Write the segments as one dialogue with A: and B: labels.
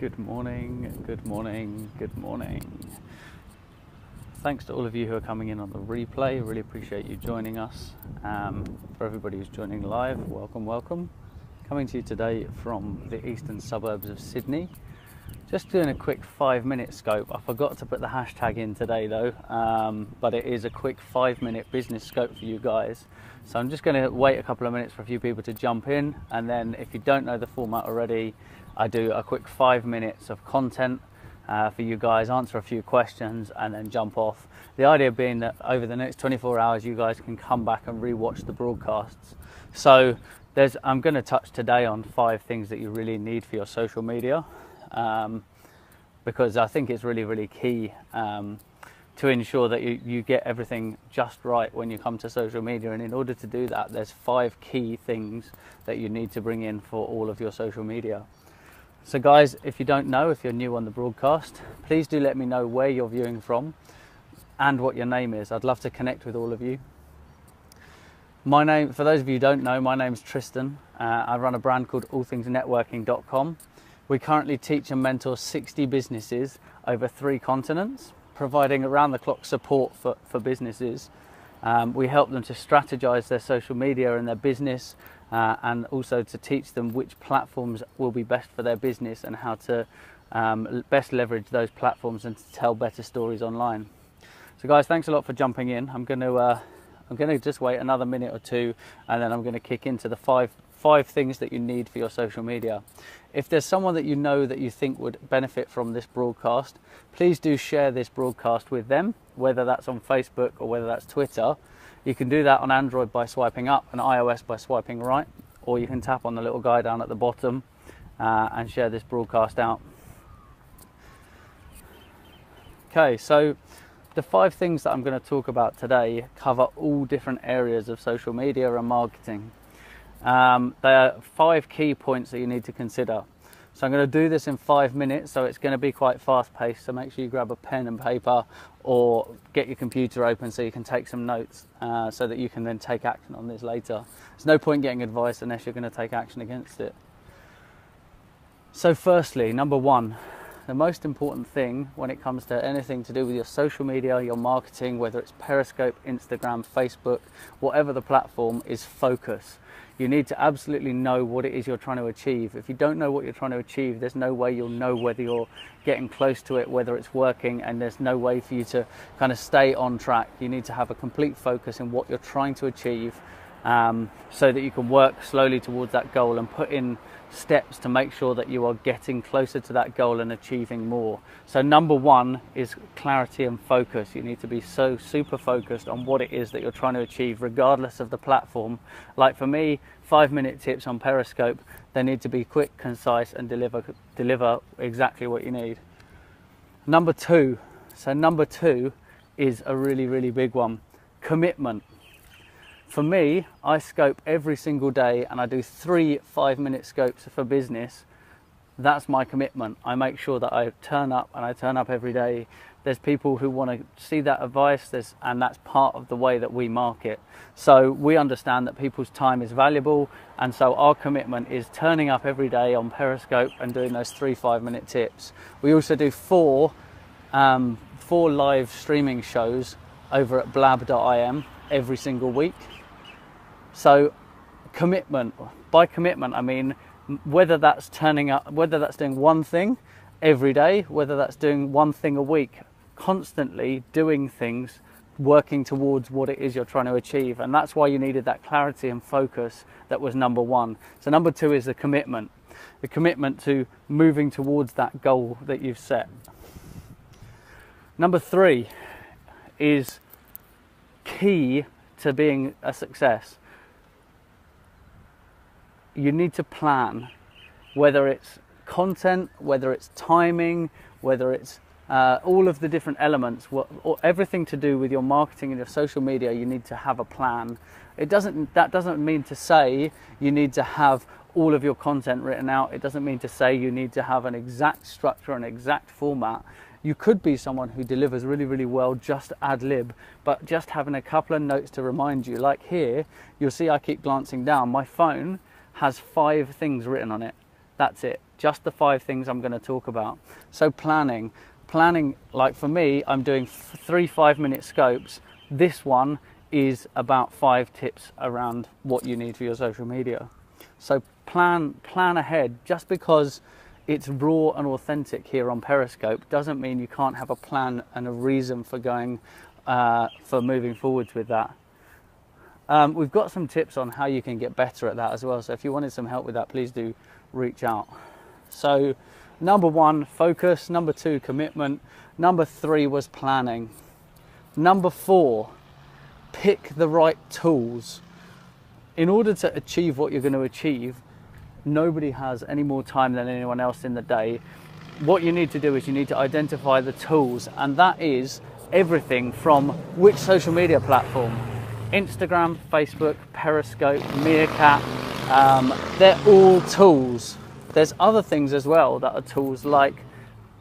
A: Good morning, good morning, good morning. Thanks to all of you who are coming in on the replay. Really appreciate you joining us. For everybody who's joining live, welcome, welcome. Coming to you today from the eastern suburbs of Sydney. Just doing a quick 5-minute scope. I forgot to put the hashtag in today though, but it is a quick 5-minute business scope for you guys. So I'm just going to wait a couple of minutes for a few people to jump in, and then if you don't know the format already, I do a quick 5 minutes of content for you guys, answer a few questions and then jump off. The idea being that over the next 24 hours you guys can come back and re-watch the broadcasts. So I'm going to touch today on 5 things that you really need for your social media, because I think it's really, really key to ensure that you get everything just right when you come to social media. And in order to do that, there's 5 key things that you need to bring in for all of your social media. So guys, if you don't know, if you're new on the broadcast, please do let me know where you're viewing from and what your name is. I'd love to connect with all of you. My name, for those of you who don't know, my name is Tristan. I run a brand called AllThingsNetworking.com. We currently teach and mentor 60 businesses over 3 continents, providing around-the-clock support for businesses. We help them to strategize their social media and their business, and also to teach them which platforms will be best for their business and how to best leverage those platforms and to tell better stories online. So guys, thanks a lot for jumping in. I'm going to just wait another minute or two, and then I'm going to kick into the five things that you need for your social media. If there's someone that you know that you think would benefit from this broadcast, please do share this broadcast with them, whether that's on Facebook or whether that's Twitter. You can do that on Android by swiping up and iOS by swiping right, or you can tap on the little guy down at the bottom and share this broadcast out. Okay, so the 5 things that I'm going to talk about today cover all different areas of social media and marketing. There are 5 key points that you need to consider. So I'm going to do this in 5 minutes, so it's going to be quite fast paced, so make sure you grab a pen and paper or get your computer open so you can take some notes so that you can then take action on this later. There's no point getting advice unless you're going to take action against it. So firstly, number 1, the most important thing when it comes to anything to do with your social media, your marketing, whether it's Periscope, Instagram, Facebook, whatever the platform, is focus. You need to absolutely know what it is you're trying to achieve. If you don't know what you're trying to achieve, there's no way you'll know whether you're getting close to it, whether it's working, and there's no way for you to kind of stay on track. You need to have a complete focus in what you're trying to achieve, so that you can work slowly towards that goal and put in steps to make sure that you are getting closer to that goal and achieving more. So number 1 is clarity and focus. You need to be so super focused on what it is that you're trying to achieve, regardless of the platform. Like for me, 5-minute tips on Periscope, they need to be quick, concise, and deliver exactly what you need. Number 2 is a really, really big one: commitment. For me, I scope every single day, and I do 3 5-minute scopes for business. That's my commitment. I make sure that I turn up, and I turn up every day. There's people who want to see that advice, and that's part of the way that we market. So we understand that people's time is valuable, and so our commitment is turning up every day on Periscope and doing those 3 5-minute tips. We also do 4 live streaming shows over at blab.im every single week. So commitment, by commitment I mean whether that's turning up, whether that's doing one thing every day, whether that's doing one thing a week, constantly doing things, working towards what it is you're trying to achieve. And that's why you needed that clarity and focus. That was number 1. So number 2 is the commitment to moving towards that goal that you've set. Number 3 is key to being a success. You need to plan, whether it's content, whether it's timing, whether it's all of the different elements, or everything to do with your marketing and your social media. You need to have a plan. That doesn't mean to say you need to have all of your content written out. It doesn't mean to say you need to have an exact structure, an exact format. You could be someone who delivers really, really well just ad lib, but just having a couple of notes to remind you. Like here, you'll see I keep glancing down. My phone has 5 things written on it. That's it. Just the 5 things I'm going to talk about. So planning, like for me, I'm doing 3 5-minute scopes. This one is about 5 tips around what you need for your social media. So plan ahead. Just because it's raw and authentic here on Periscope doesn't mean you can't have a plan and a reason for going for moving forwards with that. We've got some tips on how you can get better at that as well, so if you wanted some help with that, please do reach out. So number 1, focus. Number 2, commitment. Number 3 was planning. Number 4, pick the right tools. In order to achieve what you're going to achieve, nobody has any more time than anyone else in the day. What you need to do is you need to identify the tools, and that is everything from which social media platform. Instagram, Facebook, Periscope, Meerkat, they're all tools. There's other things as well that are tools, like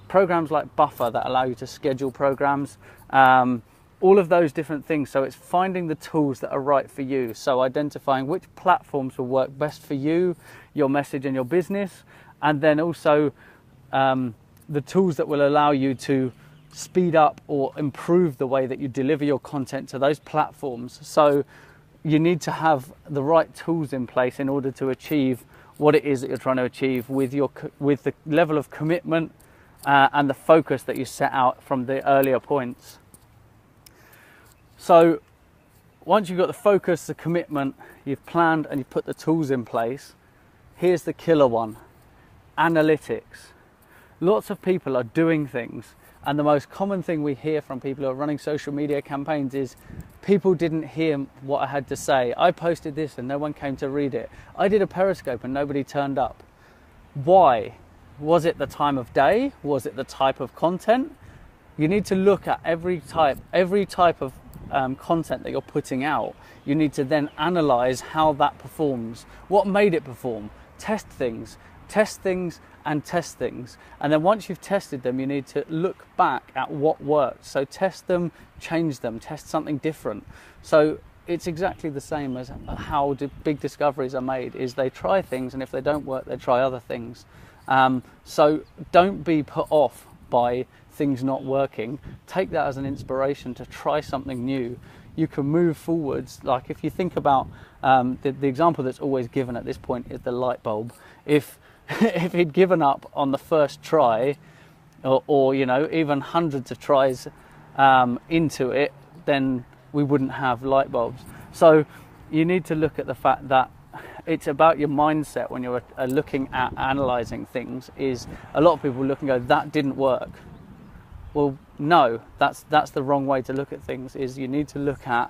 A: programs like Buffer that allow you to schedule programs, all of those different things. So it's finding the tools that are right for you. So identifying which platforms will work best for you, your message and your business, and then also the tools that will allow you to speed up or improve the way that you deliver your content to those platforms. So you need to have the right tools in place in order to achieve what it is that you're trying to achieve with the level of commitment and the focus that you set out from the earlier points. So once you've got the focus, the commitment, you've planned and you've put the tools in place, here's the killer one: analytics. Lots of people are doing things, and the most common thing we hear from people who are running social media campaigns is, people didn't hear what I had to say. I posted this and no one came to read it. I did a Periscope and nobody turned up. Why? Was it the time of day? Was it the type of content? You need to look at every type of content that you're putting out. You need to then analyze how that performs. What made it perform? Test things and test things. And then once you've tested them, you need to look back at what worked. So test them, change them, test something different. So it's exactly the same as how big discoveries are made, is they try things, and if they don't work, they try other things. So don't be put off by things not working. Take that as an inspiration to try something new. You can move forwards. Like if you think about the example that's always given at this point is the light bulb. If he'd given up on the first try, or you know, even hundreds of tries into it, then we wouldn't have light bulbs. So you need to look at the fact that it's about your mindset when you're looking at analysing things. Is a lot of people look and go, that didn't work. Well, no, that's the wrong way to look at things. Is you need to look at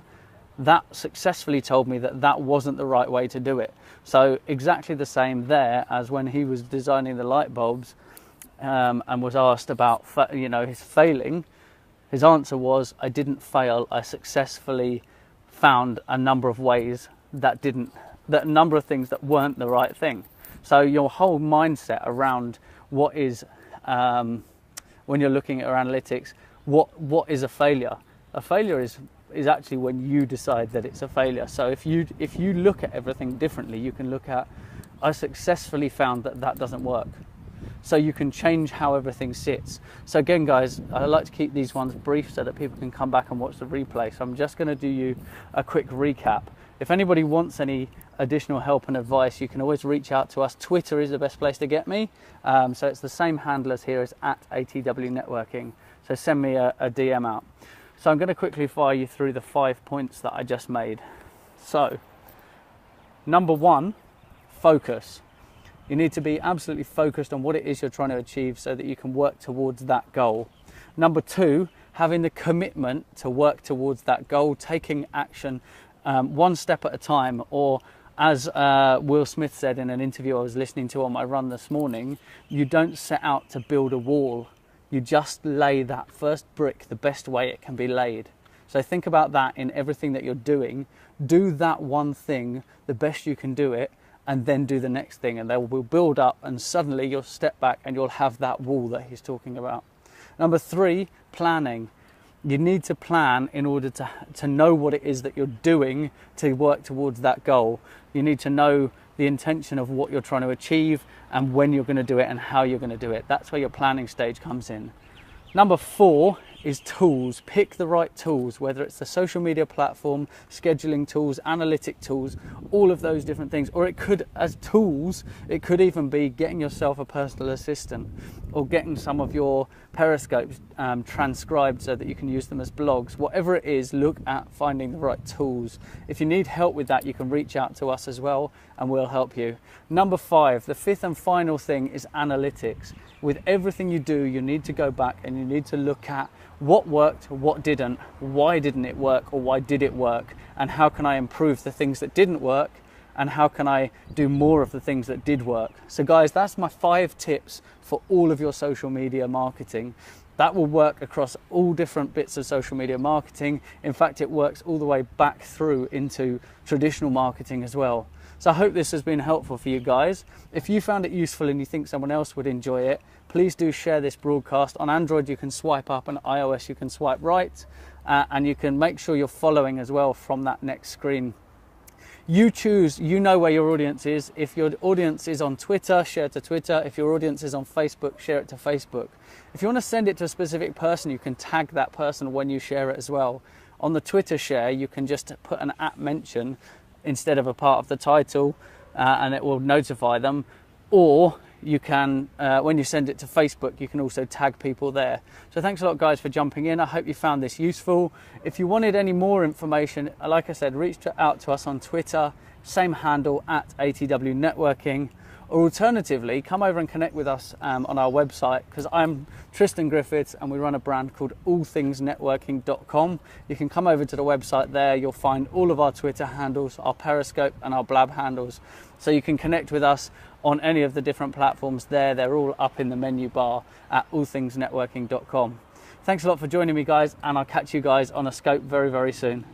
A: that successfully told me that wasn't the right way to do it. So exactly the same there as when he was designing the light bulbs and was asked about his failing. His answer was, I didn't fail, I successfully found a number of ways that number of things that weren't the right thing. So your whole mindset around what is when you're looking at our analytics, what is a failure? A failure is actually when you decide that it's a failure. So if you look at everything differently, you can look at, I successfully found that doesn't work. So you can change how everything sits. So again, guys, I like to keep these ones brief so that people can come back and watch the replay. So I'm just going to do you a quick recap. If anybody wants any additional help and advice, you can always reach out to us. Twitter is the best place to get me. So it's the same handle as here as @ATWNetworking. So send me a DM out. So I'm going to quickly fire you through the 5 points that I just made. So, number 1, focus. You need to be absolutely focused on what it is you're trying to achieve so that you can work towards that goal. Number 2, having the commitment to work towards that goal, taking action one step at a time, or as Will Smith said in an interview I was listening to on my run this morning, you don't set out to build a wall. You just lay that first brick the best way it can be laid. So think about that in everything that you're doing. Do that one thing the best you can do it, and then do the next thing, and they will build up, and suddenly you'll step back and you'll have that wall that he's talking about. Number 3, planning. You need to plan in order to know what it is that you're doing to work towards that goal. You need to know the intention of what you're trying to achieve and when you're going to do it and how you're going to do it. That's where your planning stage comes in. Number 4 is tools. Pick the right tools, whether it's the social media platform, scheduling tools, analytic tools, all of those different things. Or it could, as tools, it could even be getting yourself a personal assistant or getting some of your Periscopes transcribed so that you can use them as blogs. Whatever it is, look at finding the right tools. If you need help with that, you can reach out to us as well and we'll help you. Number 5, the 5th and final thing is analytics. With everything you do, you need to go back and you need to look at what worked, what didn't, why didn't it work, or why did it work, and how can I improve the things that didn't work, and how can I do more of the things that did work. So guys, that's my 5 tips for all of your social media marketing. That will work across all different bits of social media marketing. In fact, it works all the way back through into traditional marketing as well. So I hope this has been helpful for you guys. If you found it useful and you think someone else would enjoy it, please do share this broadcast. On Android, you can swipe up, and iOS, you can swipe right. And you can make sure you're following as well from that next screen. You choose, you know where your audience is. If your audience is on Twitter, share it to Twitter. If your audience is on Facebook, share it to Facebook. If you want to send it to a specific person, you can tag that person when you share it as well. On the Twitter share, you can just put an @ mention instead of a part of the title, and it will notify them. Or you can, when you send it to Facebook, you can also tag people there. So thanks a lot, guys, for jumping in. I hope you found this useful. If you wanted any more information, like I said, reach out to us on Twitter, same handle @ATW Networking. Or alternatively, come over and connect with us on our website, because I'm Tristan Griffiths and we run a brand called AllThingsNetworking.com. You can come over to the website there. You'll find all of our Twitter handles, our Periscope and our Blab handles. So you can connect with us on any of the different platforms there. They're all up in the menu bar at AllThingsNetworking.com. Thanks a lot for joining me, guys, and I'll catch you guys on a scope very, very soon.